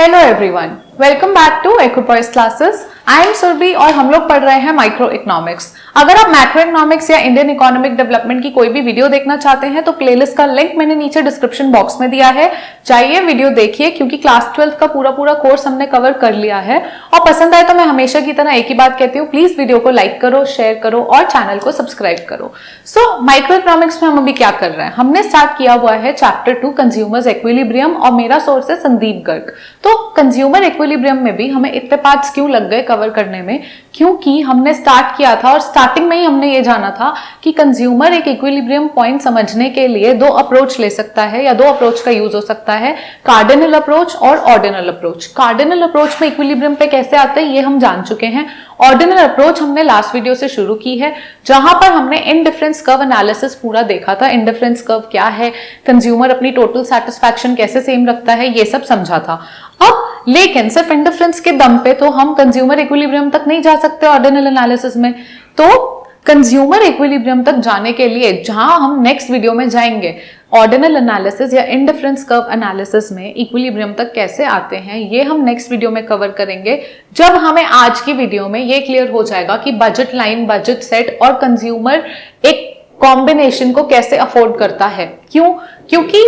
Hello everyone, welcome back to Equipoise classes. I am Surabhi और हम लोग पढ़ रहे हैं माइक्रो इकोनॉमिक्स। अगर आप मैक्रो इकोनॉमिक्स या इंडियन इकोनॉमिक डेवलपमेंट की कोई भी वीडियो देखना चाहते हैं तो प्लेलिस्ट का लिंक मैंने नीचे डिस्क्रिप्शन बॉक्स में दिया है, जाइए वीडियो देखिए, क्योंकि क्लास 12 का पूरा कोर्स हमने कवर कर लिया है। और पसंद आए तो मैं हमेशा की तरह एक ही बात कहती हूँ, प्लीज वीडियो को लाइक करो, शेयर करो और चैनल को सब्सक्राइब करो। सो माइक्रो इकोनॉमिक्स में हम अभी क्या कर रहे हैं, हमने स्टार्ट किया हुआ है चैप्टर 2 कंज्यूमर्स इक्विलिब्रियम और मेरा सोर्स है संदीप गर्ग। तो कंज्यूमर इक्विलिब्रियम में भी हमें इतने पार्ट्स क्यों लग गए कवर करने में, क्योंकि हमने स्टार्ट किया था और स्टार्टिंग में ही हमने ये जाना था कि कंज्यूमर एक इक्विलिब्रियम पॉइंट समझने के लिए दो अप्रोच ले सकता है या दो अप्रोच का यूज हो सकता है, कार्डिनल अप्रोच और ऑर्डिनल अप्रोच। कार्डिनल अप्रोच में इक्विलिब्रियम पे कैसे आते हैं ये हम जान चुके हैं। ऑर्डिनल अप्रोच हमने लास्ट वीडियो से शुरू की है, जहां पर हमने इनडिफरेंस कर्व एनालिसिस पूरा देखा था। इनडिफरेंस कर्व क्या है, कंज्यूमर अपनी टोटल सेटिस्फैक्शन कैसे सेम रखता है, ये सब समझा था। अब लेकिन सिर्फ इनडिफरेंस के दम पे तो हम कंज्यूमर इक्विलिब्रियम तक नहीं जा सकते ऑर्डिनल एनालिसिस में। तो कंज्यूमर इक्विलिब्रियम तक जाने के लिए जहां हम नेक्स्ट वीडियो में जाएंगे, ऑर्डिनल एनालिसिस या इंडिफरेंस कर्व एनालिसिस में इक्विलिब्रियम तक कैसे आते हैं, ये हम नेक्स्ट वीडियो में कवर करेंगे, जब हमें आज की वीडियो में ये क्लियर हो जाएगा कि बजट लाइन, बजट सेट और कंज्यूमर एक कॉम्बिनेशन को कैसे अफोर्ड करता है। क्यों? क्योंकि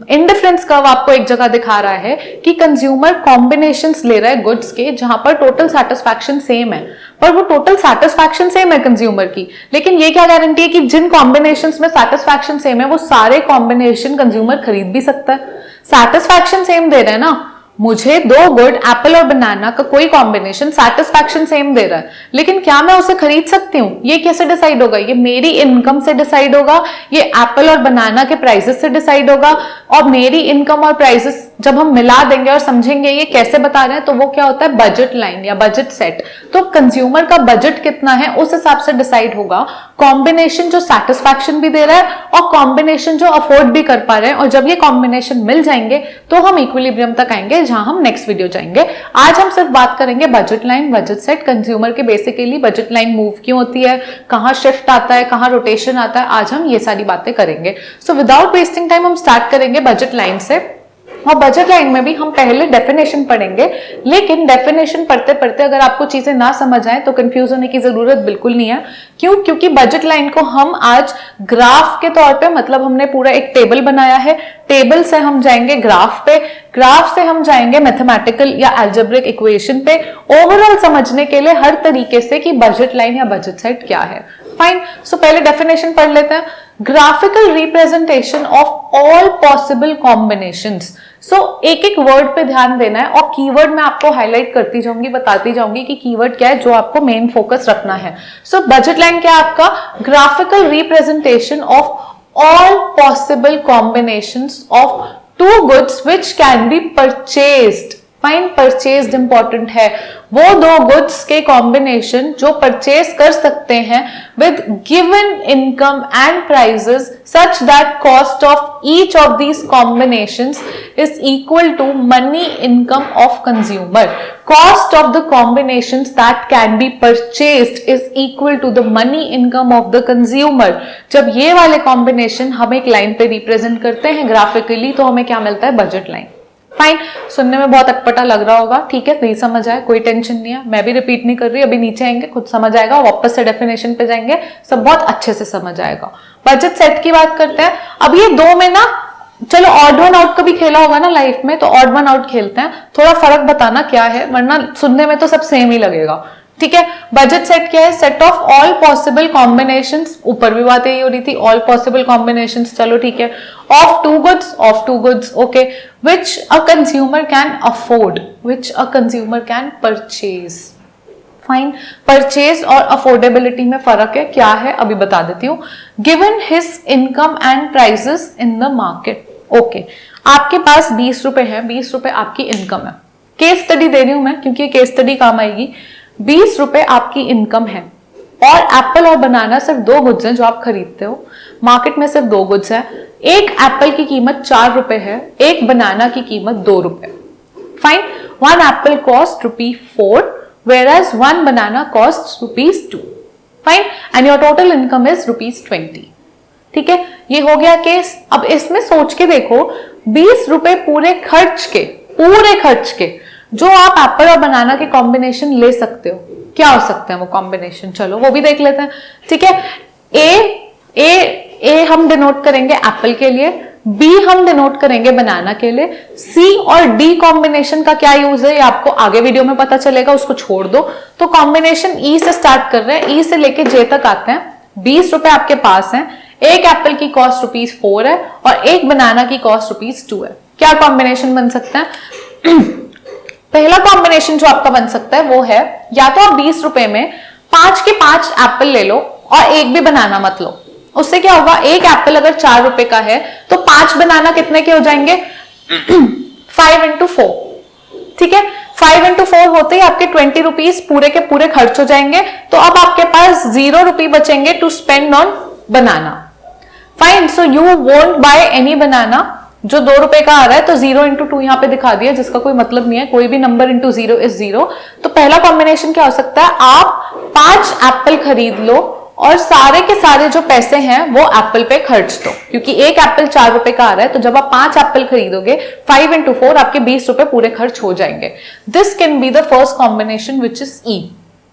इंडिफरेंस कर्व आपको एक जगह दिखा रहा है कि कंज्यूमर कॉम्बिनेशंस ले रहा है गुड्स के, जहां पर टोटल सेटिस्फैक्शन सेम है, पर वो टोटल सेटिस्फैक्शन सेम है कंज्यूमर की, लेकिन ये क्या गारंटी है कि जिन कॉम्बिनेशंस में सेटिस्फैक्शन सेम है वो सारे कॉम्बिनेशन कंज्यूमर खरीद भी सकता है। सेटिस्फैक्शन सेम दे रहे हैं ना, मुझे दो गुड एप्पल और बनाना का कोई कॉम्बिनेशन सेटिस्फैक्शन सेम दे रहा है, लेकिन क्या मैं उसे खरीद सकती हूँ? ये कैसे डिसाइड होगा? ये मेरी इनकम से डिसाइड होगा, ये एप्पल और बनाना के प्राइसेस से डिसाइड होगा। और मेरी इनकम और प्राइसेस जब हम मिला देंगे और समझेंगे ये कैसे बता रहे हैं, तो वो क्या होता है, बजट लाइन या बजट सेट। तो कंज्यूमर का बजट कितना है उस हिसाब से डिसाइड होगा कॉम्बिनेशन जो सेटिस्फैक्शन भी दे रहा है और कॉम्बिनेशन जो अफोर्ड भी कर पा रहे हैं। और जब ये कॉम्बिनेशन मिल जाएंगे तो हम इक्विलिब्रियम तक आएंगे, जहां हम नेक्स्ट वीडियो जाएंगे। आज हम सिर्फ बात करेंगे budget line, budget set, consumer के बेसिकली बजट लाइन मूव क्यों होती है, कहां शिफ्ट आता है, कहां रोटेशन आता है, आज हम ये सारी बातें करेंगे। सो विदाउट वेस्टिंग टाइम हम स्टार्ट करेंगे बजट लाइन से। और बजट लाइन में भी हम पहले डेफिनेशन पढ़ेंगे, लेकिन डेफिनेशन पढ़ते पढ़ते अगर आपको चीजें ना समझ आए तो कंफ्यूज होने की जरूरत बिल्कुल नहीं है। क्यों? क्योंकि बजट लाइन को हम आज ग्राफ के तौर पे, मतलब हमने पूरा एक टेबल बनाया है, टेबल से हम जाएंगे ग्राफ पे, ग्राफ से हम जाएंगे मैथमेटिकल या अलजेब्रिक इक्वेशन पे, ओवरऑल समझने के लिए हर तरीके से कि बजट लाइन या बजट सेट क्या है। फाइन, सो पहले डेफिनेशन पढ़ लेते हैं। Graphical representation of all possible combinations. So एक एक वर्ड पे ध्यान देना है और कीवर्ड मैं आपको हाईलाइट करती जाऊंगी, बताती जाऊंगी कि कीवर्ड क्या है जो आपको मेन फोकस रखना है। सो बजट लाइन क्या है आपका? Graphical representation of all possible combinations of two goods which can be purchased. Fine, purchased important है, वो दो गुड्स के कॉम्बिनेशन जो परचेज कर सकते हैं with given income and prices such that cost of each of these combinations is equal to money income of consumer. Cost of the combinations that can be purchased is equal to the money income of the consumer. जब ये वाले combination हम एक line पे represent करते हैं graphically, तो हमें क्या मिलता है? Budget line. फाइन, सुनने में बहुत अटपटा लग रहा होगा, ठीक है, नहीं समझ आए कोई टेंशन नहीं है, मैं भी रिपीट नहीं कर रही, अभी नीचे आएंगे खुद समझ आएगा, वापस से डेफिनेशन पे जाएंगे, सब बहुत अच्छे से समझ आएगा। बजट सेट की बात करते हैं। अब ये दो में ना, चलो ऑड वन आउट कभी खेला होगा ना लाइफ में, तो ऑड वन आउट खेलते हैं, थोड़ा फर्क बताना क्या है, वरना सुनने में तो सब सेम ही लगेगा, ठीक है। बजट सेट क्या है? Set of all possible combinations, ऊपर भी बात यही हो रही थी, ऑल पॉसिबल कॉम्बिनेशंस, चलो ठीक है, of two goods, okay, which a consumer can afford, which a consumer can purchase. Fine, purchase और अफोर्डेबिलिटी में फर्क है, क्या है अभी बता देती हूँ। Given his income and prices in the market, okay, आपके पास 20 रुपए है, 20 रुपए आपकी इनकम है। केस स्टडी दे रही हूं मैं क्योंकि केस स्टडी काम आएगी। 20 रुपए आपकी इनकम है और एप्पल और बनाना सिर्फ दो गुड्स हैं जो आप खरीदते हो, मार्केट में सिर्फ दो गुड्स है, एक एप्पल की कीमत 4 रुपए है, एक बनाना की कीमत 2 रुपए। Fine, one Apple cost ₹4 whereas one banana costs ₹2. Fine, and your total income is ₹20. ठीक है, ये हो गया केस। अब इसमें सोच के देखो, 20 रुपए पूरे खर्च के जो आप एप्पल और बनाना के कॉम्बिनेशन ले सकते हो, क्या हो सकते हैं वो कॉम्बिनेशन, चलो वो भी देख लेते हैं। ठीक है, ए हम डिनोट करेंगे एप्पल के लिए, बी हम डिनोट करेंगे बनाना के लिए, सी और डी कॉम्बिनेशन का क्या यूज है ये आपको आगे वीडियो में पता चलेगा, उसको छोड़ दो। तो कॉम्बिनेशन ई से स्टार्ट कर रहे हैं, ई से लेके जे तक आते हैं। 20 रुपए आपके पास हैं, एक एप्पल की कॉस्ट ₹4 है और एक बनाना की कॉस्ट ₹2 है। क्या कॉम्बिनेशन बन सकता है? पहला कॉम्बिनेशन जो आपका बन सकता है वो है, या तो आप 20 रुपए में 5 के 5 एप्पल ले लो और एक भी बनाना मत लो। उससे क्या होगा, एक एप्पल अगर 4 रुपए का है तो 5 बनाना कितने के हो जाएंगे? 5 into 4। ठीक है, 5 into 4 होते ही आपके 20 रुपीज पूरे के पूरे खर्च हो जाएंगे। तो अब आपके पास 0 रुपये बचेंगे to spend on banana. Fine, so you won't buy any banana. जो 2 रुपए का आ रहा है तो 0 into 2 यहाँ पे दिखा दिया, जिसका कोई मतलब नहीं है, कोई भी नंबर इंटू 0 इज 0। तो पहला कॉम्बिनेशन क्या हो सकता है, आप 5 एप्पल खरीद लो और सारे के सारे जो पैसे हैं वो एप्पल पे खर्च दो, क्योंकि एक एप्पल 4 रुपए का आ रहा है। तो जब आप 5 एप्पल खरीदोगे 5 into 4 आपके 20 रुपए पूरे खर्च हो जाएंगे। This can be the first combination which is E.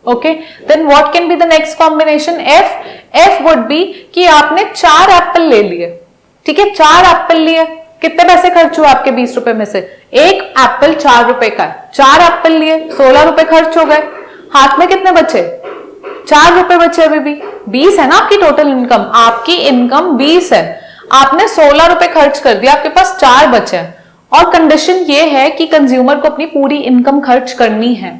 Okay, then what can be the next combination? F. F would be कि आपने 4 एप्पल ले लिए। ठीक है, 4 एप्पल लिए, कितने पैसे खर्च हुए आपके 20 रुपए में से? एक एप्पल 4 रुपए का है, 4 एप्पल लिए, 16 रुपए खर्च हो गए। हाथ में कितने बचे? 4 रुपए बचे अभी भी। 20 है ना आपकी टोटल इनकम, आपकी इनकम 20 है, आपने 16 रुपए खर्च कर दिया, आपके पास 4 बचे हैं। और कंडीशन ये है कि कंज्यूमर को अपनी पूरी इनकम खर्च करनी है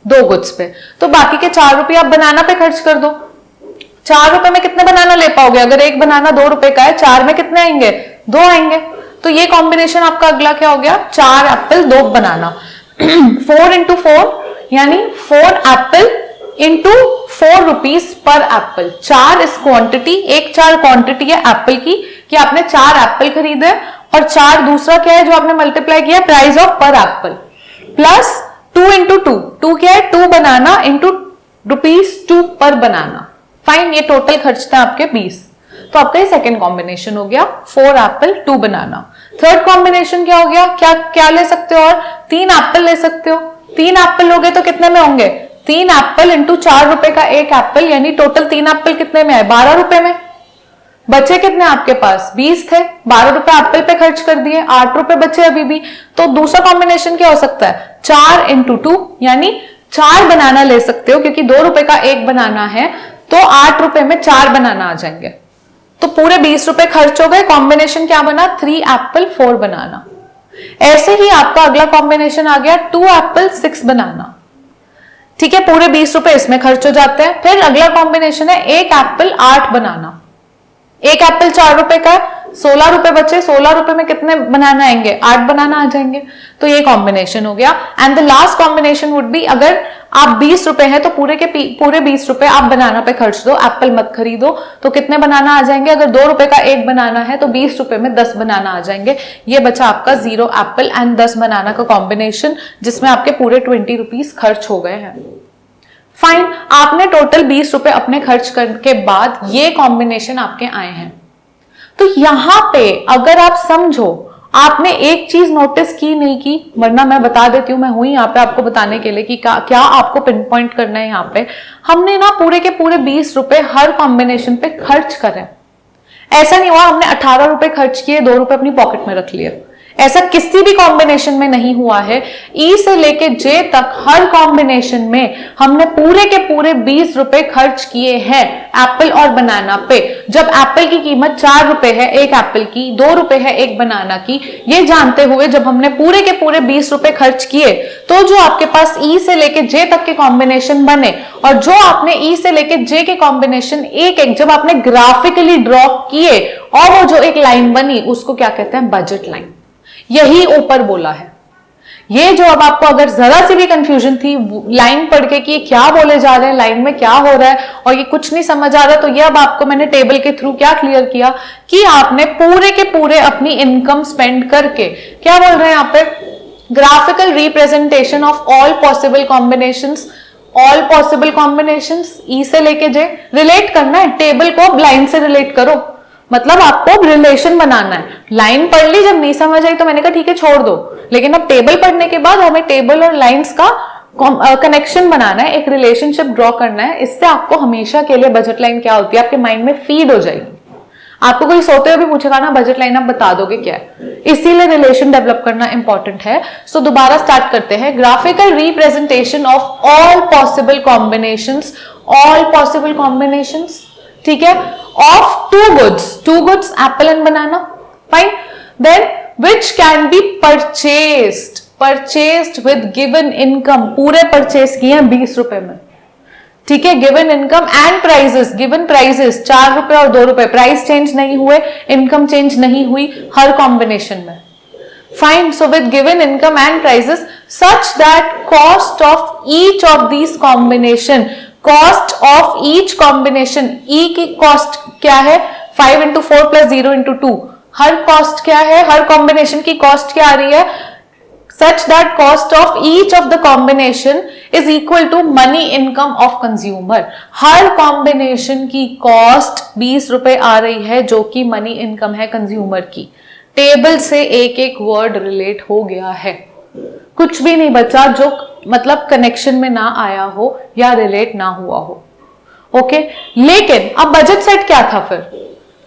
2 गुड्स पे, तो बाकी के 4 रुपए आप बनाना पे खर्च कर दो। 4 रुपए में कितने बनाना ले पाओगे? अगर एक बनाना 2 रुपए का है, 4 में कितने आएंगे? 2 आएंगे। तो ये कॉम्बिनेशन आपका अगला क्या हो गया? 4 एप्पल 2 बनाना। 4 into 4 यानी 4 Apple into 4 rupees per Apple. 4 इस क्वांटिटी, एक 4 क्वांटिटी है एप्पल की, कि आपने 4 एप्पल खरीदे, और 4 दूसरा क्या है जो आपने मल्टीप्लाई किया, प्राइस ऑफ पर एप्पल, प्लस 2 into 2। 2 क्या है? 2 बनाना इंटू ₹2 पर बनाना। फाइन, ये टोटल खर्च था आपके 20। तो आपका ये सेकेंड कॉम्बिनेशन हो गया, 4 एप्पल 2 बनाना। थर्ड कॉम्बिनेशन क्या हो गया? क्या क्या ले सकते हो? और 3 एप्पल ले सकते हो। 3 एप्पल लोगे तो कितने में होंगे? 3 एप्पल इंटू 4 रुपए का एक एप्पल, यानी टोटल 3 एप्पल कितने में है? 12 रुपए में। बचे कितने आपके पास? 20 थे, 12 रुपए एप्पल पे खर्च कर दिए, 8 रुपए बचे अभी भी। तो दूसरा कॉम्बिनेशन क्या हो सकता है? 4 into 2 यानी 4 बनाना ले सकते हो, क्योंकि 2 रुपए का एक बनाना है, तो 8 रुपए में 4 बनाना आ जाएंगे। तो पूरे 20 रुपए खर्च हो गए। कॉम्बिनेशन क्या बना? 3 एप्पल 4 बनाना। ऐसे ही आपका अगला कॉम्बिनेशन आ गया 2 एप्पल 6 बनाना। ठीक है, पूरे 20 रुपए इसमें खर्च हो जाते हैं। फिर अगला कॉम्बिनेशन है 1 एप्पल 8 बनाना। एक एप्पल 4 रुपए का, 16 रुपए बचे, 16 रुपए में कितने बनाना आएंगे? 8 बनाना आ जाएंगे। तो ये कॉम्बिनेशन हो गया। And the last combination would be, अगर आप 20 रुपए है तो पूरे 20 रुपए आप बनाना पे खर्च दो, एप्पल मत खरीदो। तो कितने बनाना आ जाएंगे? अगर 2 रुपए का एक बनाना है तो 20 रुपए में 10 बनाना आ जाएंगे। ये बचा आपका 0 एप्पल एंड 10 बनाना का कॉम्बिनेशन, जिसमें आपके पूरे 20 रुपीज खर्च हो गए हैं। फाइन, आपने टोटल 20 रुपए अपने खर्च करने के बाद ये कॉम्बिनेशन आपके आए हैं। तो यहां पे अगर आप समझो, आपने एक चीज नोटिस की नहीं की, वरना मैं बता देती हूं, मैं हुई यहाँ पे आपको बताने के लिए कि क्या आपको पिन पॉइंट करना है। यहाँ पे हमने ना पूरे के पूरे 20 रुपए हर कॉम्बिनेशन पे खर्च करें। ऐसा नहीं हुआ हमने 18 रुपए खर्च किए, 2 रुपए अपनी पॉकेट में रख लिए। ऐसा किसी भी कॉम्बिनेशन में नहीं हुआ है। ई से लेके जे तक हर कॉम्बिनेशन में हमने पूरे के पूरे 20 रुपए खर्च किए हैं एप्पल और बनाना पे। जब एप्पल की कीमत 4 रुपए है एक एप्पल की, 2 रुपए है एक बनाना की, ये जानते हुए जब हमने पूरे के पूरे 20 रुपए खर्च किए, तो जो आपके पास ई से लेके जे तक के कॉम्बिनेशन बने, और जो आपने ई से लेके जे के कॉम्बिनेशन एक एक जब आपने ग्राफिकली ड्रॉ किए, और वो जो एक लाइन बनी, उसको क्या कहते हैं? Budget line. यही ऊपर बोला है। ये जो अब आपको अगर जरा सी भी कंफ्यूजन थी लाइन पढ़ के कि क्या बोले जा रहे हैं, लाइन में क्या हो रहा है, और ये कुछ नहीं समझ आ रहा, तो ये अब आपको मैंने टेबल के थ्रू क्या क्लियर किया कि आपने पूरे के पूरे अपनी इनकम स्पेंड करके, क्या बोल रहे हैं यहाँ पे? Graphical representation of all possible combinations. All possible combinations E से लेके जे रिलेट करना है, टेबल को अब लाइन से रिलेट करो, मतलब आपको रिलेशन बनाना है। लाइन पढ़ ली, जब नहीं समझ आई तो मैंने कहा ठीक है छोड़ दो, लेकिन अब टेबल पढ़ने के बाद हमें टेबल और लाइंस का कनेक्शन बनाना है, एक रिलेशनशिप ड्रॉ करना है। इससे आपको हमेशा के लिए बजट लाइन क्या होती है आपके माइंड में फीड हो जाएगी। आपको कोई सोते हुए भी पूछेगा ना बजट लाइन, आप बता दोगे क्या है। इसीलिए रिलेशन डेवलप करना इंपॉर्टेंट है। सो दोबारा स्टार्ट करते हैं। Graphical representation of all possible combinations, all possible combinations, ठीक है, of two goods apple and banana, fine. Then which can be purchased with given income, पूरे परचेस किए हैं 20 रुपए में, ठीक है। Given income and prices, given prices 4 रुपए और 2 रुपए, प्राइस चेंज नहीं हुए, इनकम चेंज नहीं हुई हर कॉम्बिनेशन में, fine. So with given income and prices such that cost of each of these combination, cost of each combination, E की कॉस्ट क्या है 5 into 4 plus 0 into 2, हर कॉस्ट क्या है, हर कॉम्बिनेशन की कॉस्ट क्या आ रही है, such that cost of each of the combination is equal to money income of consumer। Her combination की कॉस्ट 20 रुपए आ रही है जो कि मनी इनकम है कंज्यूमर की। टेबल से एक एक वर्ड रिलेट हो गया है, कुछ भी नहीं बचा जो मतलब कनेक्शन में ना आया हो या रिलेट ना हुआ हो, ओके। लेकिन अब बजट सेट क्या था फिर,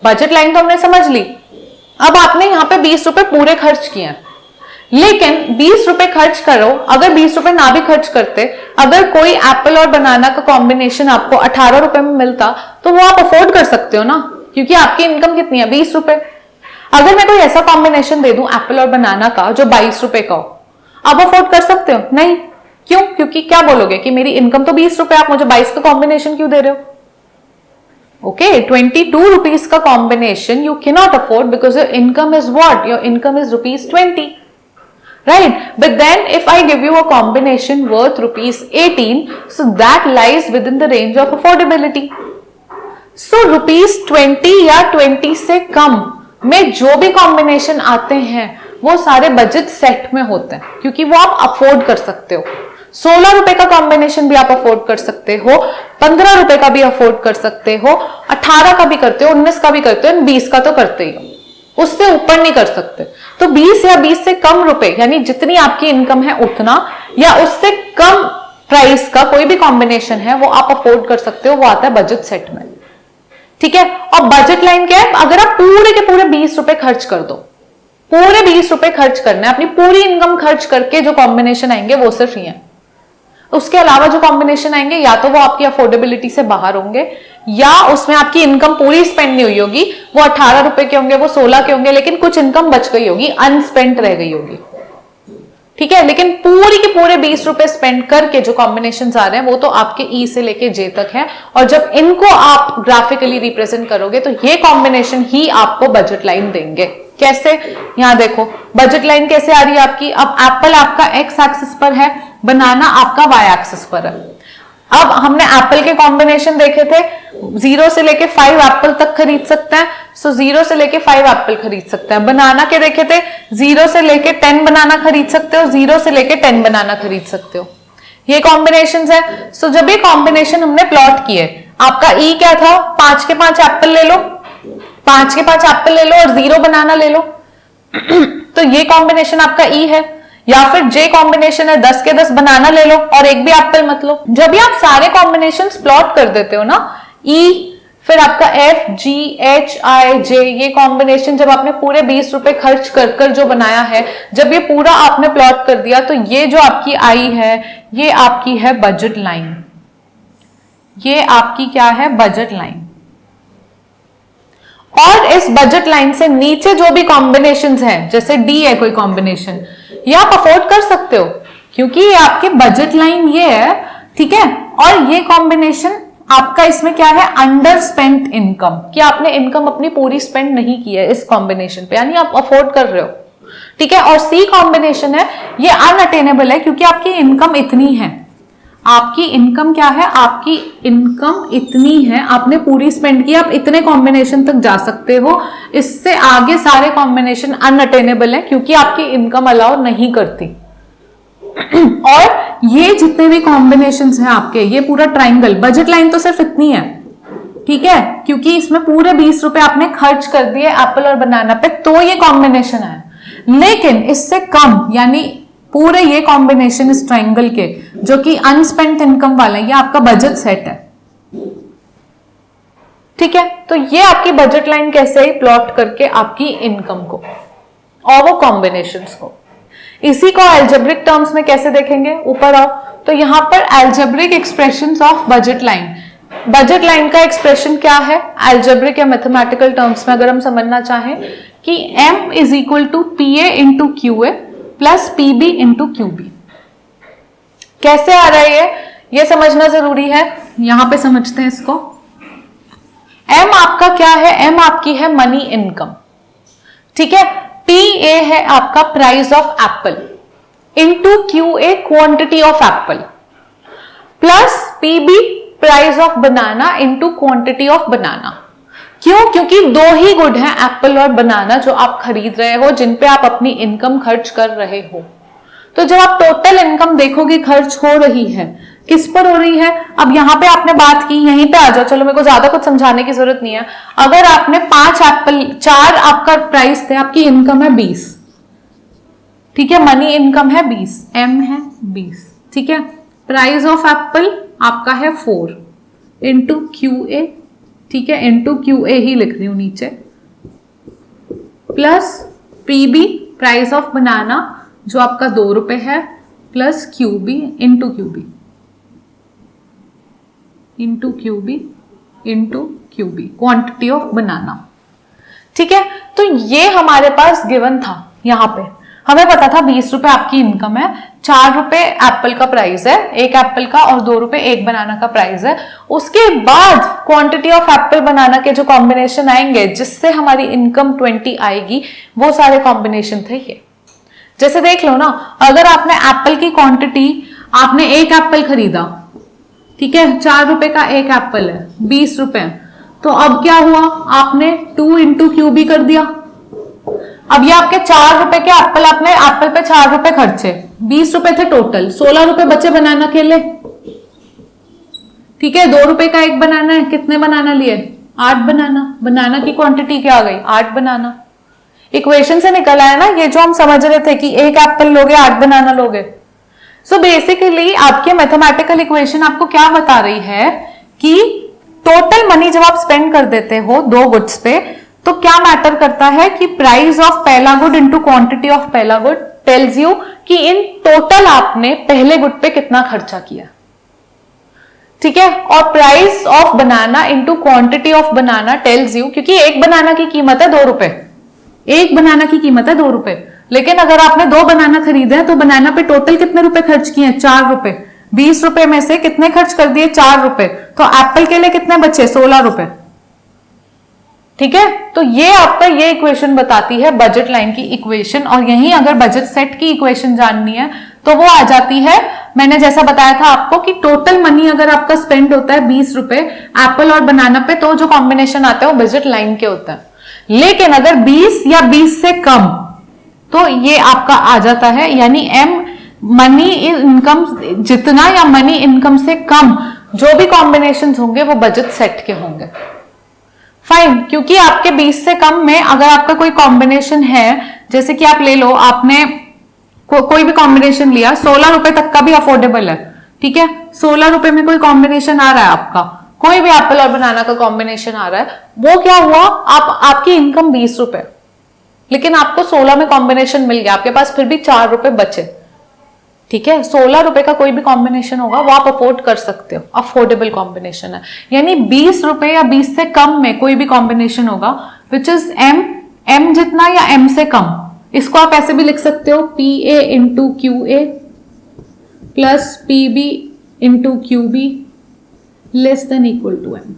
बजट लाइन तो हमने समझ ली। अब आपने यहां पे 20 रुपए पूरे खर्च किए, लेकिन 20 रुपए खर्च करो, अगर 20 रुपए ना भी खर्च करते, अगर कोई एप्पल और बनाना का कॉम्बिनेशन आपको 18 रुपए में मिलता तो वो आप अफोर्ड कर सकते हो ना, क्योंकि आपकी इनकम कितनी है 20 रुपए। अगर मैं कोई ऐसा कॉम्बिनेशन दे दूं एप्पल और बनाना का जो 22 रुपए का हो, आप अफोर्ड कर सकते हो? नहीं। क्यों? क्योंकि क्या बोलोगे कि मेरी इनकम तो 20 रुपए, आप मुझे 22 का कॉम्बिनेशन क्यों दे रहे हो? Okay, 22 rupees का combination you cannot afford because your income is what? Your income is rupees 20, right? But then if I give you a combination worth rupees 18, so that lies within the range of affordability. So rupees 20 या 20 से कम में जो भी combination आते हैं वो सारे budget set में होते हैं, क्योंकि वो आप अफोर्ड कर सकते हो। 16 रुपए का कॉम्बिनेशन भी आप अफोर्ड कर सकते हो, 15 रुपए का भी अफोर्ड कर सकते हो, 18 का भी करते हो, 19 का भी करते हो, 20 का तो करते ही हो, उससे ऊपर नहीं कर सकते। तो 20 या 20 से कम रुपए, यानी जितनी आपकी इनकम है उतना या उससे कम प्राइस का कोई भी कॉम्बिनेशन है वो आप अफोर्ड कर सकते हो, वो आता है बजट सेट में, ठीक है। और बजट लाइन क्या है? अगर आप पूरे के पूरे 20 रुपए खर्च कर दो, पूरे 20 रुपए खर्च करना है, अपनी पूरी इनकम खर्च करके जो कॉम्बिनेशन आएंगे वो सिर्फ ये है। उसके अलावा जो कॉम्बिनेशन आएंगे या तो वो आपकी अफोर्डेबिलिटी से बाहर होंगे या उसमें आपकी इनकम पूरी स्पेंड नहीं हुई होगी, वो 18 रुपए के होंगे, वो 16 के होंगे, लेकिन कुछ इनकम बच गई होगी, अनस्पेंट रह गई होगी, ठीक है। लेकिन पूरी के पूरे 20 रुपए स्पेंड करके जो कॉम्बिनेशन आ रहे हैं वो तो आपके ई से लेके जे तक है, और जब इनको आप ग्राफिकली रिप्रेजेंट करोगे तो ये कॉम्बिनेशन ही आपको बजट लाइन देंगे। कैसे? यहां देखो बजट लाइन कैसे आ रही है आपकी। अब एप्पल आपका एक्स एक्सिस पर है, बनाना आपका वाई एक्सिस पर है। अब हमने एप्पल के कॉम्बिनेशन देखे थे, 0 से लेके 5 एप्पल तक खरीद सकते हैं, सो 0 से लेके 5 एप्पल खरीद सकते हैं। बनाना के देखे थे 0 से लेके 10 बनाना खरीद सकते हो, 0 से लेके 10 बनाना खरीद सकते हो, ये कॉम्बिनेशन है। सो जब ये कॉम्बिनेशन हमने प्लॉट किए, आपका ई क्या था? 5 के 5 एप्पल ले लो, 5 के 5 एप्पल ले लो और 0 बनाना ले लो तो ये कॉम्बिनेशन आपका ई है। या फिर जे कॉम्बिनेशन है, 10 के 10 बनाना ले लो और एक भी एप्पल मत लो। जब भी आप सारे कॉम्बिनेशंस प्लॉट कर देते हो ना, ई फिर आपका एफ जी एच आई जे, ये कॉम्बिनेशन जब आपने पूरे 20 रुपए खर्च कर कर जो बनाया है, जब ये पूरा आपने प्लॉट कर दिया तो ये जो आपकी आई है ये आपकी है बजट लाइन, ये आपकी क्या है? Budget line. और इस बजट लाइन से नीचे जो भी कॉम्बिनेशंस हैं, जैसे डी है कोई कॉम्बिनेशन, ये आप अफोर्ड कर सकते हो क्योंकि ये आपकी बजट लाइन ये है, ठीक है। और ये कॉम्बिनेशन आपका इसमें क्या है? अंडर स्पेंट इनकम, कि आपने इनकम अपनी पूरी स्पेंड नहीं की है इस कॉम्बिनेशन पे, यानी आप अफोर्ड कर रहे हो, ठीक है। और सी कॉम्बिनेशन है, ये अनअटेनेबल है क्योंकि आपकी इनकम इतनी है। आपकी इनकम क्या है? आपकी इनकम इतनी है, आपने पूरी स्पेंड की, आप इतने कॉम्बिनेशन तक जा सकते हो, इससे आगे सारे कॉम्बिनेशन अनअटेनेबल है क्योंकि आपकी इनकम अलाउ नहीं करती। और ये जितने भी कॉम्बिनेशंस हैं आपके, ये पूरा ट्राइंगल, बजट लाइन तो सिर्फ इतनी है, ठीक है, क्योंकि इसमें पूरे 20 रुपए आपने खर्च कर दिए एप्पल और बनाना पे, तो ये कॉम्बिनेशन है। लेकिन इससे कम, यानी पूरे ये कॉम्बिनेशन इस ट्रायंगल के जो कि अनस्पेंट इनकम वाला है, ये आपका बजट सेट है। ठीक है, तो ये आपकी बजट लाइन कैसे ही प्लॉट करके आपकी इनकम को और वो कॉम्बिनेशंस को, इसी को एल्जेब्रिक टर्म्स में कैसे देखेंगे, ऊपर आओ। तो यहां पर algebraic expressions of budget line, budget line का एक्सप्रेशन क्या है एल्जेब्रिक या मैथमेटिकल टर्म्स में अगर हम समझना चाहें कि m is equal to P A into Q A plus P B into Q B. कैसे आ रहा है ये समझना जरूरी है, यहां पे समझते हैं इसको। m आपका क्या है, m आपकी है मनी इनकम, ठीक है। पी ए है आपका price of apple into Q A quantity of apple plus P B price of banana into quantity of banana. क्यों? क्योंकि दो ही गुड हैं, एप्पल और बनाना, जो आप खरीद रहे हो, जिन पे आप अपनी इनकम खर्च कर रहे हो। तो जब आप टोटल इनकम देखोगे खर्च हो रही है, किस पर हो रही है? अब यहां पे आपने बात की, यहीं पे आ जाओ, चलो मेरे को ज्यादा कुछ समझाने की जरूरत नहीं है। अगर आपने 5 एप्पल, 4 आपका प्राइस थे, आपकी इनकम है 20, ठीक है, मनी इनकम है 20, एम है 20, ठीक है। प्राइस ऑफ एप्पल आपका है 4 इंटू क्यू ए, ठीक है, इंटू क्यू ए ही लिख रही हूं नीचे, plus P B price of banana जो आपका 2 रुपए है, plus Q B into Q B into Q B into Q B quantity of banana, ठीक है। तो ये हमारे पास गिवन था, यहां पे हमें पता था 20 रुपए आपकी इनकम है, 4 रुपए एप्पल का प्राइस है, एक एप्पल का, और 2 रुपए एक बनाना का प्राइस है। उसके बाद क्वांटिटी ऑफ एप्पल बनाना के जो कॉम्बिनेशन आएंगे जिससे हमारी इनकम 20 आएगी, वो सारे कॉम्बिनेशन थे ये। जैसे देख लो ना, अगर आपने एप्पल की क्वांटिटी, आपने एक एप्पल खरीदा, ठीक है, 4 रुपए का एक एप्पल है, 20 रुपए, तो अब क्या हुआ, आपने 2 इंटू क्यू बी कर दिया। अब ये आपके 4 रुपए के एप्पल, आपने एप्पल पे 4 रुपए खर्चे, 20 रुपए थे टोटल, 16 रुपए बचे बनाना के लिए, ठीक है। 2 रुपए का एक बनाना है, कितने बनाना लिए? 8 बनाना। बनाना की क्वांटिटी क्या आ गई? 8 बनाना। इक्वेशन से निकल आया ना ये, जो हम समझ रहे थे कि एक एप्पल लोगे 8 बनाना लोगे। सो बेसिकली आपके मैथमेटिकल इक्वेशन आपको क्या बता रही है कि टोटल मनी जब आप स्पेंड कर देते हो 2 गुड्स पे, तो क्या मैटर करता है कि प्राइस ऑफ पहला गुड इंटू क्वांटिटी ऑफ पहला गुड टेल्स यू कि इन टोटल आपने पहले गुड पे कितना खर्चा किया, ठीक है। और price of banana into quantity of banana tells you, क्योंकि एक बनाना की कीमत है 2 रुपए, एक बनाना की कीमत है 2 रुपए, लेकिन अगर आपने 2 बनाना खरीदे हैं तो बनाना पे टोटल कितने रुपए खर्च किए? 4 रुपए। 20 रुपए में से कितने खर्च कर दिए? 4 रुपए। तो एप्पल के लिए कितने बचे? 16 रुपए, ठीक है। तो ये आपका ये इक्वेशन बताती है बजट लाइन की इक्वेशन। और यही अगर बजट सेट की इक्वेशन जाननी है तो वो आ जाती है, मैंने जैसा बताया था आपको कि टोटल मनी अगर आपका स्पेंड होता है 20 रुपए एप्पल और बनाना पे, तो जो कॉम्बिनेशन आता है वो बजट लाइन के होता है। लेकिन अगर 20 या 20 से कम, तो ये आपका आ जाता है, यानी एम मनी इनकम जितना या मनी इनकम से कम जो भी कॉम्बिनेशन होंगे वो बजट सेट के होंगे। फाइन, क्योंकि आपके 20 से कम में अगर आपका कोई कॉम्बिनेशन है, जैसे कि आप ले लो, आपने कोई भी कॉम्बिनेशन लिया, 16 रुपए तक का भी अफोर्डेबल है, ठीक है। 16 रुपए में कोई कॉम्बिनेशन आ रहा है आपका, कोई भी एप्पल और बनाना का कॉम्बिनेशन आ रहा है, वो क्या हुआ, आपकी इनकम 20 रुपए, लेकिन आपको 16 में कॉम्बिनेशन मिल गया, आपके पास फिर भी 4 रुपए बचे, ठीक है। 16 रुपए का कोई भी कॉम्बिनेशन होगा वो आप अफोर्ड कर सकते हो, अफोर्डेबल कॉम्बिनेशन है। यानी 20 रुपए या 20 से कम में कोई भी कॉम्बिनेशन होगा विच इज एम जितना या एम से कम, इसको आप ऐसे भी लिख सकते हो, P A into Q A plus P B into Q B less than equal to M,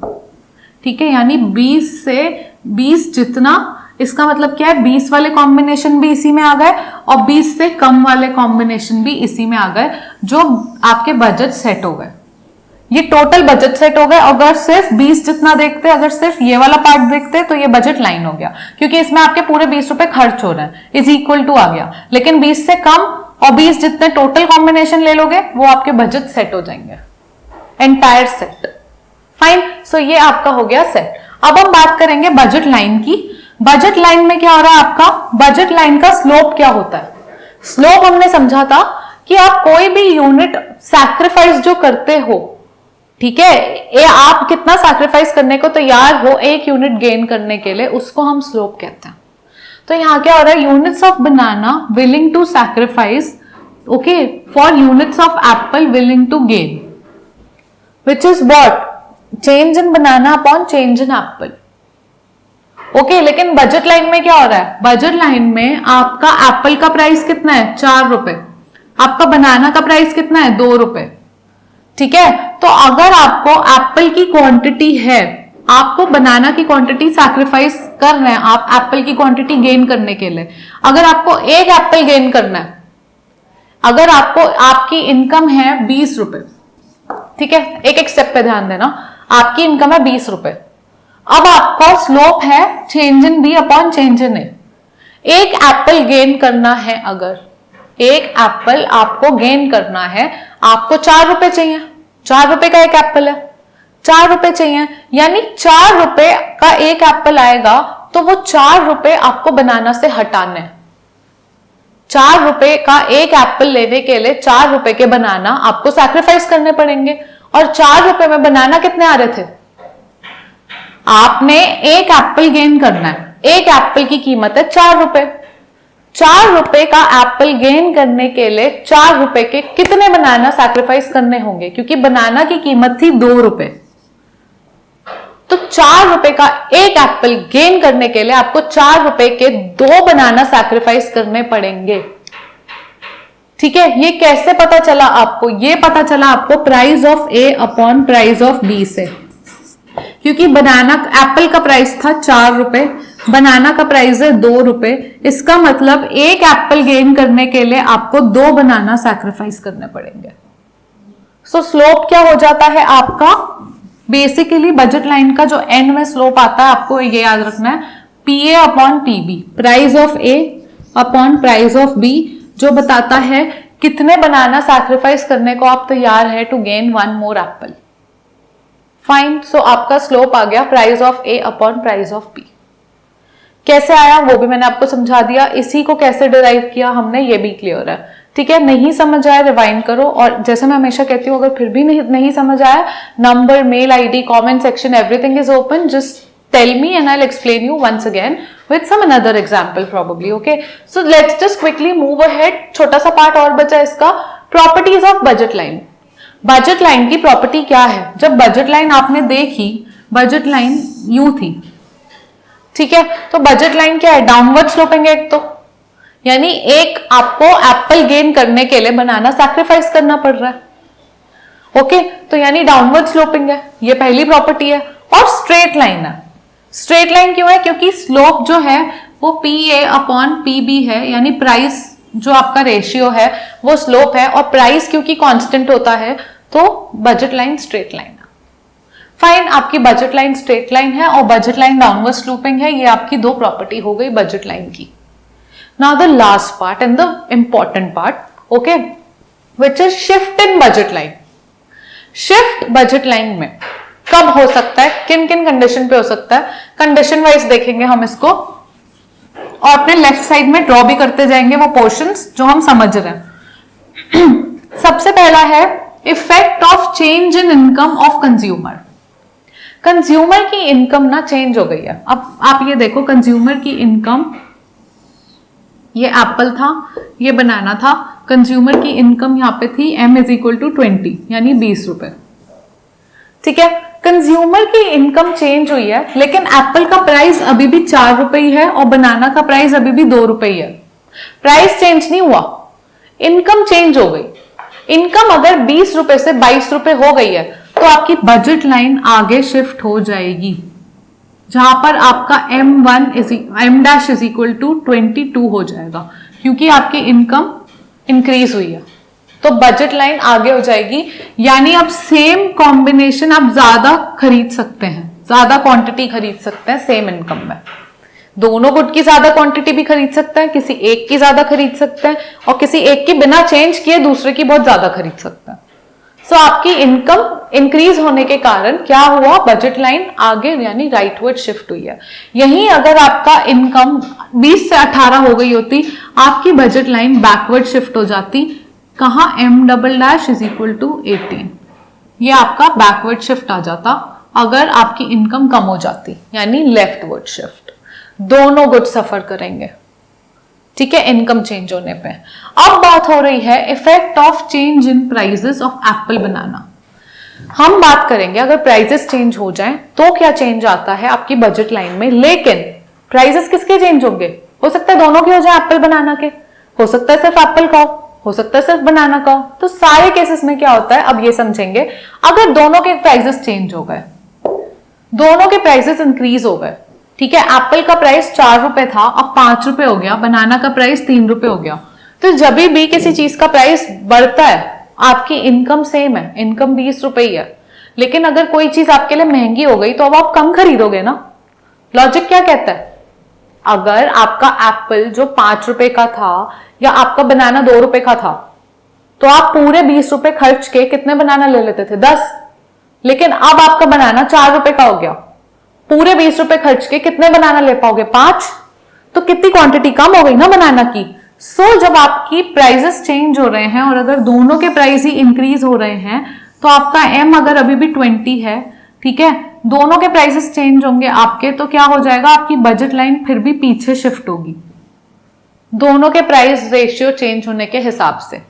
ठीक है। यानी 20 से 20 जितना, इसका मतलब क्या है, 20 वाले कॉम्बिनेशन भी इसी में आ गए और 20 से कम वाले कॉम्बिनेशन भी इसी में आ गए, जो आपके बजट सेट हो गए। ये टोटल बजट सेट हो गए। अगर सिर्फ 20 जितना देखते, अगर सिर्फ ये वाला पार्ट देखते, तो ये बजट लाइन हो गया, क्योंकि इसमें आपके पूरे 20 रुपए खर्च हो रहे हैं, इज इक्वल टू आ गया। लेकिन 20 से कम और 20 जितने टोटल कॉम्बिनेशन ले लोगे वो आपके बजट सेट हो जाएंगे, एंटायर सेट। फाइन, सो ये आपका हो गया सेट। अब हम बात करेंगे बजट लाइन की। बजट लाइन में क्या हो रहा है आपका, बजट लाइन का स्लोप क्या होता है? स्लोप हमने समझा था कि आप कोई भी यूनिट सैक्रिफाइस जो करते हो, ठीक है, ये आप कितना सैक्रिफाइस करने को तैयार हो एक यूनिट गेन करने के लिए, उसको हम स्लोप कहते हैं। तो यहां क्या हो रहा है, units of banana willing to sacrifice, okay, for units of apple willing to gain, which is what, change in banana upon change in apple. Okay, लेकिन बजट लाइन में क्या हो रहा है, बजट लाइन में आपका एप्पल का प्राइस कितना है, 4 रुपए, आपका बनाना का प्राइस कितना है, 2 रुपए, ठीक है। तो अगर आपको एप्पल की क्वांटिटी है, आपको बनाना की क्वांटिटी सैक्रिफाइस कर रहे हैं आप एप्पल की क्वांटिटी गेन करने के लिए, अगर आपको एक एप्पल गेन करना है, अगर आपको, आपकी इनकम है 20 रुपए, ठीक है, एक एक स्टेप पे ध्यान देना, आपकी इनकम है 20 रुपए, अब आपका स्लोप है change in B upon change in A. एक एप्पल गेन करना है, अगर एक एप्पल आपको गेन करना है, आपको 4 रुपए चाहिए, 4 रुपए का एक एप्पल है, 4 रुपए चाहिए, यानी 4 रुपए का एक एप्पल आएगा, तो वो 4 रुपए आपको बनाना से हटाने, 4 रुपए का एक एप्पल लेने के लिए 4 रुपए के बनाना आपको सैक्रिफाइस करने पड़ेंगे। और 4 रुपए में बनाना कितने आ रहे थे, आपने एक एप्पल गेन करना है, एक एप्पल की कीमत है 4 रुपए, 4 रुपए का एप्पल गेन करने के लिए 4 रुपए के कितने बनाना सैक्रिफाइस करने होंगे, क्योंकि बनाना की कीमत थी 2 रुपए, तो 4 रुपए का एक एप्पल गेन करने के लिए आपको 4 रुपए के 2 बनाना सैक्रिफाइस करने पड़ेंगे, ठीक है। ये कैसे पता चला आपको, ये पता चला आपको price of A upon price of B से, क्योंकि बनाना, एप्पल का प्राइस था 4 रुपए, बनाना का प्राइस है 2 रुपए, इसका मतलब एक एप्पल गेन करने के लिए आपको 2 बनाना सैक्रिफाइस करने पड़ेंगे। सो स्लोप क्या हो जाता है आपका, बेसिकली बजट लाइन का जो एंड में स्लोप आता है, आपको ये याद रखना है, P A upon P B, price of A upon price of B, जो बताता है कितने बनाना सैक्रिफाइस करने को आप तैयार है to gain 1 more apple. Fine, so आपका स्लोप आ गया price of A upon price of B. कैसे आया वो भी मैंने आपको समझा दिया, इसी को कैसे डिराइव किया हमने ये भी क्लियर है, ठीक है। नहीं समझ आया रिवाइंड करो, और जैसे मैं हमेशा कहती हूँ अगर फिर भी नहीं समझ आया, number, mail ID, comment section, everything is open, just tell me and I'll explain you once again with some another example probably, okay? So let's just quickly move ahead, छोटा सा पार्ट और बचा इसका, properties of budget line। Budget line की property क्या है, जब budget line आपने देखी, बजट लाइन यूं थी, ठीक है, तो बजट लाइन क्या है, डाउनवर्ड स्लोपिंग है एक तो, यानी एक आपको एप्पल गेन करने के लिए बनाना सैक्रिफाइस करना पड़ रहा है, ओके, तो यानी डाउनवर्ड स्लोपिंग है, ये पहली प्रॉपर्टी है। और स्ट्रेट लाइन है, स्ट्रेट लाइन क्यों है, क्योंकि स्लोप जो है वो P A upon P B है, यानी प्राइस जो आपका रेशियो है वो स्लोप है, और प्राइस क्योंकि कांस्टेंट होता है तो बजट लाइन स्ट्रेट लाइन है। फाइन, आपकी बजट लाइन स्ट्रेट लाइन है और बजट लाइन डाउनवर्ड स्लोपिंग है, ये आपकी 2 प्रॉपर्टी हो गई बजट लाइन की। Now the last part and the important part, okay, which is shift in budget line. Shift budget line में कब हो सकता है, किन किन कंडीशन पे हो सकता है, कंडीशन वाइज देखेंगे हम इसको, और अपने लेफ्ट साइड में ड्रॉ भी करते जाएंगे वो पोर्शंस जो हम समझ रहे हैं। सबसे पहला है effect of change in income of consumer. Consumer की इनकम ना चेंज हो गई है, अब आप ये देखो, कंज्यूमर की इनकम, ये एप्पल था, ये बनाना था, कंज्यूमर की इनकम यहाँ पे थी m इज इक्वल टू 20, यानी 20 रुपए, ठीक है। कंज्यूमर की इनकम चेंज हुई है, लेकिन एप्पल का प्राइस अभी भी 4 रुपए ही है और बनाना का प्राइस अभी भी 2 रुपए ही है, प्राइस चेंज नहीं हुआ, इनकम चेंज हो गई। इनकम अगर 20 रुपए से 22 रुपए हो गई है तो आपकी बजट लाइन आगे शिफ्ट हो जाएगी, जहां पर आपका m dash is equal to 22 हो जाएगा, क्योंकि आपकी इनकम इंक्रीज हुई है, तो बजट लाइन आगे हो जाएगी, यानी अब सेम कॉम्बिनेशन आप ज्यादा खरीद सकते हैं, ज्यादा क्वांटिटी खरीद सकते हैं सेम इनकम में, दोनों गुड की ज्यादा क्वांटिटी भी खरीद सकते हैं, किसी एक की ज्यादा खरीद सकते हैं, और किसी एक की बिना चेंज किए दूसरे की बहुत ज्यादा खरीद सकते हैं। सो आपकी इनकम इंक्रीज होने के कारण क्या हुआ, बजट लाइन आगे यानी राइटवर्ड शिफ्ट हुई है। यही अगर आपका इनकम 20 से 18 हो गई होती, आपकी बजट लाइन बैकवर्ड शिफ्ट हो जाती। कहां, M'=18, ये आपका बैकवर्ड शिफ्ट आ जाता अगर आपकी इनकम कम हो जाती, यानी लेफ्टवर्ड शिफ्ट। दोनों गुड सफर करेंगे, ठीक है, इनकम चेंज होने पे। अब बात हो रही है effect of change in prices of apple banana. हम बात करेंगे अगर प्राइसेस चेंज हो जाएं तो क्या चेंज आता है आपकी बजट लाइन में, लेकिन प्राइसेस किसके चेंज होंगे, हो सकता है दोनों के हो जाए, एप्पल बनाना के, हो सकता है सिर्फ एप्पल का हो सकता है सिर्फ बनाना का। तो सारे केसेस में क्या होता है अब ये समझेंगे। अगर दोनों के प्राइसेस चेंज हो गए, दोनों के प्राइसेस इंक्रीज हो गए, ठीक है, एप्पल का प्राइस 4 रुपए था अब 5 रुपए हो गया, बनाना का प्राइस 3 रुपए हो गया, तो जब भी किसी चीज का प्राइस बढ़ता है आपकी इनकम सेम है, इनकम 20 रुपए ही है, लेकिन अगर कोई चीज आपके लिए महंगी हो गई तो अब आप कम खरीदोगे ना। लॉजिक क्या कहता है, अगर आपका एप्पल जो 5 रुपए का था या आपका बनाना 2 रुपए का था तो आप पूरे 20 रुपए खर्च के कितने बनाना ले लेते थे, 10। लेकिन अब आपका बनाना 4 रुपए का हो गया, पूरे 20 रुपए खर्च के कितने बनाना ले पाओगे, 5। तो कितनी क्वांटिटी कम हो गई ना बनाना की। सो जब आपकी प्राइसेस चेंज हो रहे हैं और अगर दोनों के प्राइस ही इंक्रीज हो रहे हैं तो आपका M अगर अभी भी 20 है, ठीक है, दोनों के प्राइसेस चेंज होंगे आपके, तो क्या हो जाएगा, आपकी बजट लाइन फिर भी पीछे शिफ्ट होगी दोनों के प्राइस रेशियो चेंज होने के हिसाब से।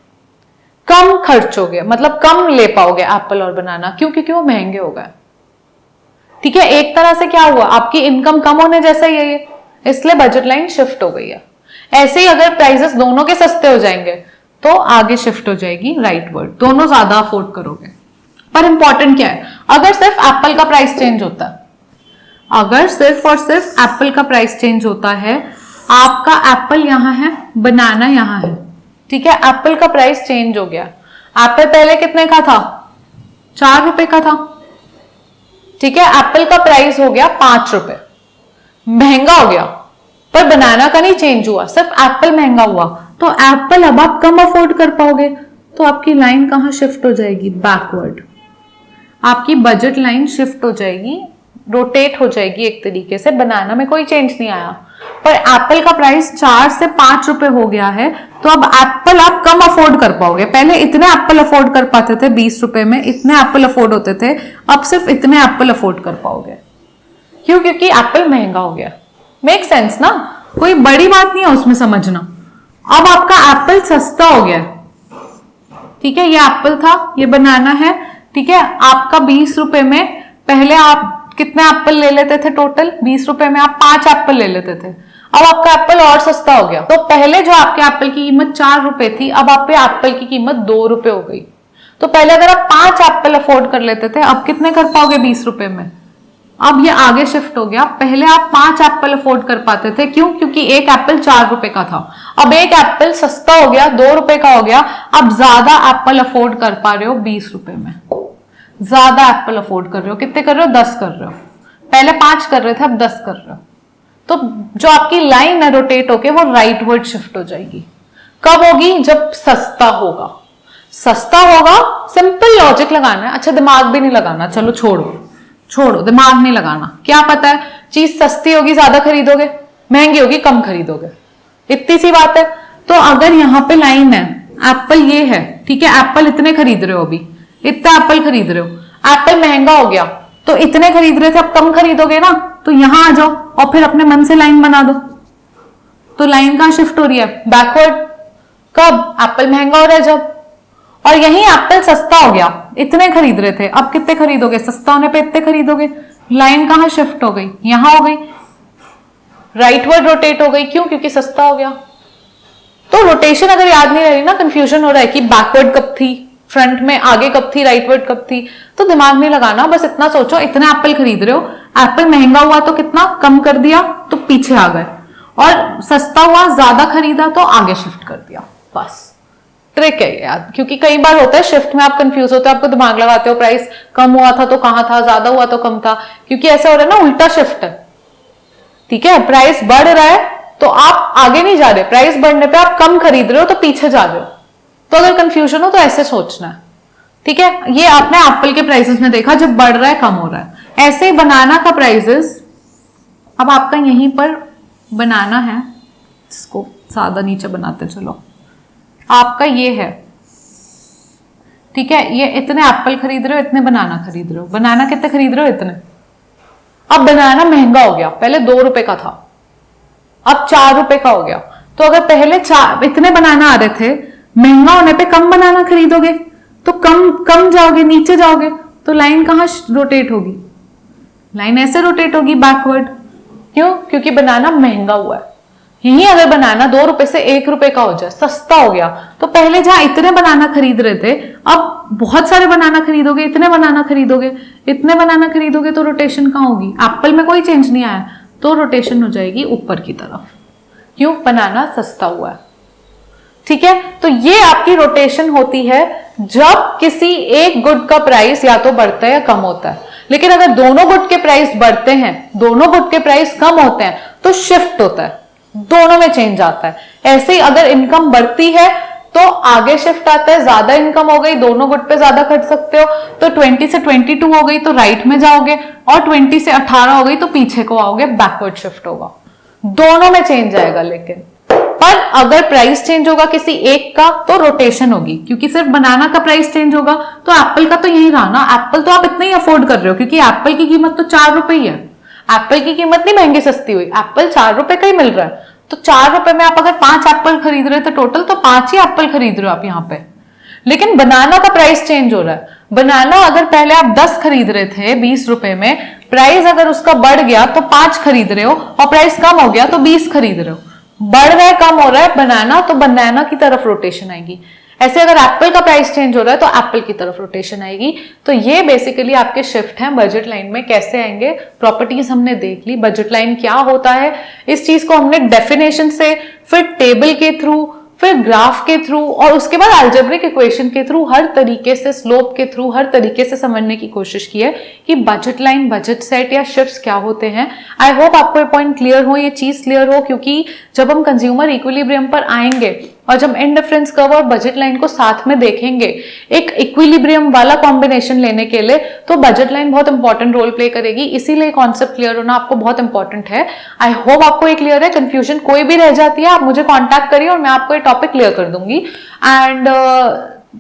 कम खर्च हो गया, मतलब कम ले पाओगे एप्पल और बनाना, क्यों, क्योंकि वो महंगे हो गए, ठीक है। एक तरह से क्या हुआ, आपकी इनकम कम होने जैसा ही है ये, इसलिए बजट लाइन शिफ्ट हो गई है। ऐसे ही अगर प्राइसेस दोनों के सस्ते हो जाएंगे तो आगे शिफ्ट हो जाएगी राइटवर्ड, दोनों ज्यादा अफोर्ड करोगे। पर इंपॉर्टेंट क्या है, अगर सिर्फ एप्पल का प्राइस चेंज होता है, अगर सिर्फ और सिर्फ एप्पल का प्राइस चेंज होता है, आपका एप्पल यहां है, बनाना यहां है, ठीक है, एप्पल का प्राइस चेंज हो गया, एप्पल पहले कितने का था, 4 रुपए का था, ठीक है, एप्पल का प्राइस हो गया 5 रुपए, महंगा हो गया, पर बनाना का नहीं चेंज हुआ, सिर्फ एप्पल महंगा हुआ, तो एप्पल अब आप कम अफोर्ड कर पाओगे, तो आपकी लाइन कहां शिफ्ट हो जाएगी, बैकवर्ड। आपकी बजट लाइन शिफ्ट हो जाएगी, रोटेट हो जाएगी एक तरीके से। बनाना में कोई चेंज नहीं आया, पर एप्पल का प्राइस 4 से 5 रुपए हो गया है, तो अब एप्पल आप कम अफोर्ड कर पाओगे। पहले इतने एप्पल अफोर्ड कर पाते थे 20 रुपए में, इतने एप्पल अफोर्ड होते थे, अब सिर्फ इतने एप्पल अफोर्ड कर पाओगे। क्यों, क्योंकि एप्पल महंगा हो गया। मेक सेंस ना, कोई बड़ी बात नहीं है उसमें समझना। अब आपका एप्पल सस्ता हो गया, ठीक है, ये एप्पल था, ये बनाना है, ठीक है, आपका 20 रुपए में, पहले आप कितने एप्पल ले लेते थे टोटल, 20 रुपए में आप 5 एप्पल ले लेते थे, अब आपका एप्पल और सस्ता हो गया, तो पहले जो आपके एप्पल की कीमत 4 रुपए थी, अब आप पे एप्पल की कीमत 2 रुपए हो गई। तो पहले अगर आप 5 एप्पल अफोर्ड कर लेते थे, अब कितने कर पाओगे 20 रुपए में, अब ये आगे शिफ्ट हो गया। पहले आप 5 एप्पल अफोर्ड कर पाते थे, क्यों, क्योंकि एक एप्पल 4 रुपए का था, अब एक एप्पल सस्ता हो गया, 2 रुपए का हो गया, अब ज्यादा एप्पल अफोर्ड कर पा रहे हो 20 रुपए में, ज्यादा एप्पल अफोर्ड कर रहे हो, कितने कर रहे हो, 10 कर रहे हो, पहले 5 कर रहे थे अब 10 कर रहे हो। तो जो आपकी लाइन है रोटेट होके वो राइटवर्ड शिफ्ट हो जाएगी। कब होगी, जब सस्ता होगा। सस्ता होगा, सिंपल लॉजिक लगाना है, अच्छा दिमाग भी नहीं लगाना, चलो छोड़ो दिमाग नहीं लगाना। क्या पता है चीज सस्ती होगी ज्यादा खरीदोगे, महंगी होगी कम खरीदोगे, इतनी सी बात है। तो अगर यहाँ पे लाइन है, एप्पल ये है, ठीक है, एप्पल इतने खरीद रहे हो, अभी इतना एप्पल खरीद रहे हो, एप्पल महंगा हो गया तो इतने खरीद रहे थे, अब कम खरीदोगे ना, तो यहां आ जाओ और फिर अपने मन से लाइन बना दो। तो लाइन कहां शिफ्ट हो रही है, बैकवर्ड। कब, एप्पल महंगा हो रहा है जब, और यही एप्पल सस्ता हो गया, इतने खरीद रहे थे, अब कितने खरीदोगे, सस्ता होने पे इतने खरीदोगे, लाइन कहां शिफ्ट हो गई, यहां हो गई, राइटवर्ड रोटेट हो गई। क्यों, क्योंकि सस्ता हो गया। तो रोटेशन अगर याद नहीं रह रही ना, कंफ्यूजन हो रहा है कि बैकवर्ड कब थी, फ्रंट में आगे कब थी, राइटवर्ड कब थी, तो दिमाग नहीं लगाना, बस इतना सोचो, इतने एप्पल खरीद रहे हो, एप्पल महंगा हुआ तो कितना कम कर दिया, तो पीछे आ गए, और सस्ता हुआ ज्यादा खरीदा तो आगे शिफ्ट कर दिया। बस ट्रिक है याद, क्योंकि कई बार होता है शिफ्ट में आप कंफ्यूज होते हो, आपको दिमाग लगाते हो, प्राइस कम हुआ था तो कहां था, ज्यादा हुआ तो कम था, क्योंकि ऐसा हो रहा है ना, उल्टा शिफ्ट है, ठीक है, प्राइस बढ़ रहा है तो आप आगे नहीं जा रहे, प्राइस बढ़ने पे आप कम खरीद रहे हो तो पीछे जा रहे हो। तो अगर कंफ्यूजन हो तो ऐसे सोचना है, ठीक है, ये आपने एप्पल के प्राइसेस में देखा जब बढ़ रहा है कम हो रहा है। ऐसे ही बनाना का प्राइसेस, अब आपका यहीं पर बनाना है, इसको सादा नीचे बनाते चलो, आपका ये है, ठीक है, ये इतने एप्पल खरीद रहे हो, इतने बनाना खरीद रहे हो। बनाना कितने खरीद रहे हो? इतने। अब बनाना महंगा हो गया, पहले 2 रुपए का था, अब 4 रुपए का हो गया। तो अगर पहले इतने बनाना आ रहे थे, महंगा होने पे कम बनाना खरीदोगे तो कम जाओगे, नीचे जाओगे तो लाइन कहाँ रोटेट होगी? लाइन ऐसे रोटेट होगी बैकवर्ड। क्यों? क्योंकि बनाना महंगा हुआ है। यही अगर बनाना 2 रुपए से 1 रुपए का हो जाए, सस्ता हो गया, तो पहले जहां इतने बनाना खरीद रहे थे, अब बहुत सारे बनाना खरीदोगे, इतने बनाना खरीदोगे, इतने बनाना खरीदोगे तो रोटेशन कहाँ होगी? एप्पल में कोई चेंज नहीं आया तो रोटेशन हो जाएगी ऊपर की तरफ। क्यों? बनाना सस्ता हुआ है। ठीक है, तो ये आपकी रोटेशन होती है जब किसी एक गुड का प्राइस या तो बढ़ता है या कम होता है। लेकिन अगर दोनों गुड के प्राइस बढ़ते हैं, दोनों गुड के प्राइस कम होते हैं, तो शिफ्ट होता है, दोनों में चेंज आता है। ऐसे ही अगर इनकम बढ़ती है तो आगे शिफ्ट आता है, ज्यादा इनकम हो गई, दोनों गुड पे ज्यादा खर्च सकते हो, तो 20 से 22 हो गई तो राइट में जाओगे, और 20 से 18 हो गई तो पीछे को आओगे, बैकवर्ड शिफ्ट होगा। दोनों में चेंज आएगा। लेकिन पर अगर प्राइस चेंज होगा किसी एक का तो रोटेशन होगी, क्योंकि सिर्फ बनाना का प्राइस चेंज होगा तो एप्पल का तो यही रहा ना। एप्पल तो आप इतना ही अफोर्ड कर रहे हो क्योंकि एप्पल की कीमत तो 4 रुपए ही है। एप्पल की कीमत नहीं महंगी सस्ती हुई, एप्पल 4 रुपए का ही मिल रहा है। तो 4 रुपए में आप अगर 5 एप्पल खरीद रहे थे टोटल, तो 5 ही एप्पल खरीद रहे हो आप यहाँ पे। लेकिन बनाना का प्राइस चेंज हो रहा है। बनाना अगर पहले आप 10 खरीद रहे थे 20 रुपए में, प्राइस अगर उसका बढ़ गया तो 5 खरीद रहे हो, और प्राइस कम हो गया तो 20 खरीद रहे हो। बढ़ रहा है, कम हो रहा है बनाना, तो बनाना की तरफ रोटेशन आएगी। ऐसे अगर एप्पल का प्राइस चेंज हो रहा है तो एप्पल की तरफ रोटेशन आएगी। तो ये बेसिकली आपके शिफ्ट हैं बजट लाइन में। कैसे आएंगे? प्रॉपर्टीज हमने देख ली, बजट लाइन क्या होता है इस चीज को हमने डेफिनेशन से, फिर टेबल के थ्रू, फिर ग्राफ के थ्रू, और उसके बाद अलजेब्रिक इक्वेशन के थ्रू, हर तरीके से, स्लोप के थ्रू, हर तरीके से समझने की कोशिश की है कि बजट लाइन, बजट सेट या शिफ्ट्स क्या होते हैं। आई होप आपको ये पॉइंट क्लियर हो, ये चीज क्लियर हो, क्योंकि जब हम कंज्यूमर इक्विलिब्रियम पर आएंगे और जब इंडिफरेंस कर्व और बजट लाइन को साथ में देखेंगे एक इक्विलिब्रियम वाला कॉम्बिनेशन लेने के लिए, तो बजट लाइन बहुत इंपॉर्टेंट रोल प्ले करेगी। इसीलिए कॉन्सेप्ट क्लियर होना आपको बहुत इंपॉर्टेंट है। आई होप आपको ये क्लियर है। कंफ्यूजन कोई भी रह जाती है आप मुझे कॉन्टैक्ट करिए और मैं आपको ये टॉपिक क्लियर कर दूंगी। And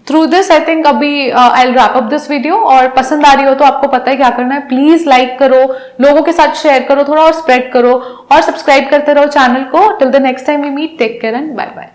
through this I think अभी I will wrap up this video. और पसंद आ रही हो तो आपको पता है क्या करना है, प्लीज लाइक करो, लोगों के साथ शेयर करो थोड़ा, और स्प्रेड करो, और सब्सक्राइब करते रहो चैनल को। Till the next time we meet, take care and bye bye.